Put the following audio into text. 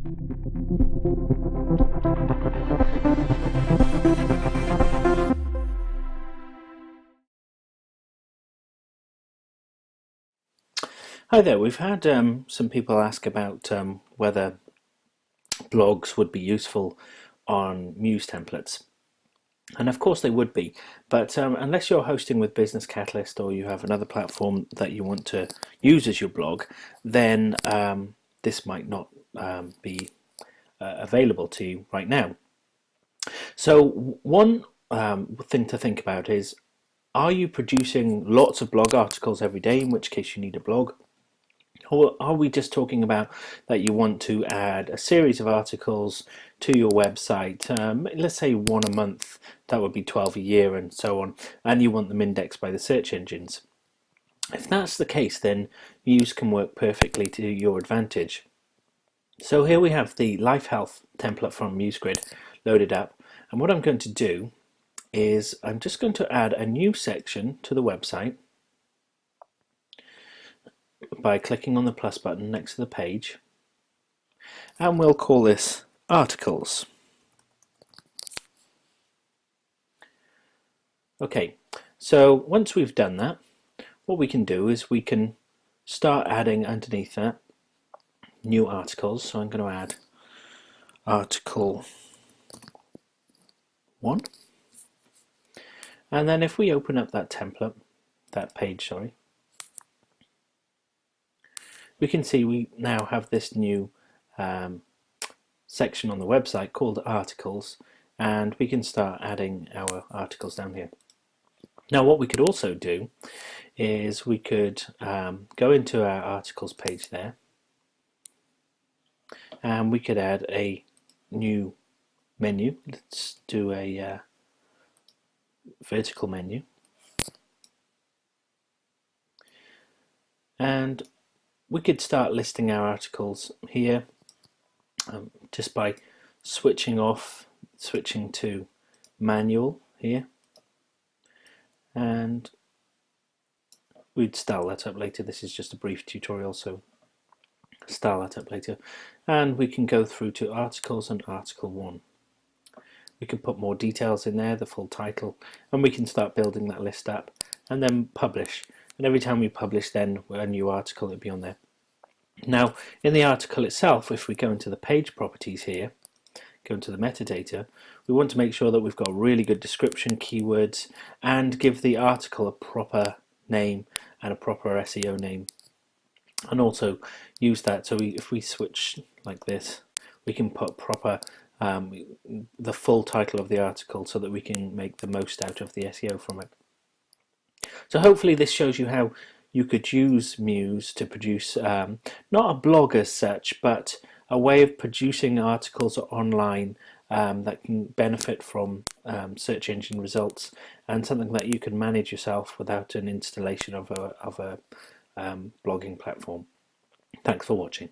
Hi there, we've had some people ask about whether blogs would be useful on Muse templates. And of course they would be, but unless you're hosting with Business Catalyst or you have another platform that you want to use as your blog, then this might not be available to you right now. So one thing to think about is, are you producing lots of blog articles every day, in which case you need a blog? Or are we just talking about that you want to add a series of articles to your website, let's say one a month, that would be 12 a year and so on, and you want them indexed by the search engines? If that's the case, then Muse can work perfectly to your advantage. So here we have the Life Health template from MuseGrid loaded up, and what I'm going to do is I'm just going to add a new section to the website by clicking on the plus button next to the page, and we'll call this articles. Okay, so once we've done that, what we can do is we can start adding underneath that new articles. So I'm going to add article 1, and then if we open up that template, that page, sorry, we can see we now have this new section on the website called articles, and we can start adding our articles down here. Now what we could also do is we could go into our articles page there, and we could add a new menu. Let's do a vertical menu, and we could start listing our articles here just by switching to manual here, and we'd style that up later. This is just a brief tutorial, so style that up later. And we can go through to articles and article 1. We can put more details in there, the full title, and we can start building that list up and then publish. And every time we publish, then a new article will be on there. Now in the article itself, if we go into the page properties here, go into the metadata, we want to make sure that we've got a really good description, keywords, and give the article a proper name and a proper SEO name, and also use that. So if we switch like this, we can put proper the full title of the article so that we can make the most out of the SEO from it. So hopefully this shows you how you could use Muse to produce not a blog as such, but a way of producing articles online that can benefit from search engine results, and something that you can manage yourself without an installation of a blogging platform. Thanks for watching.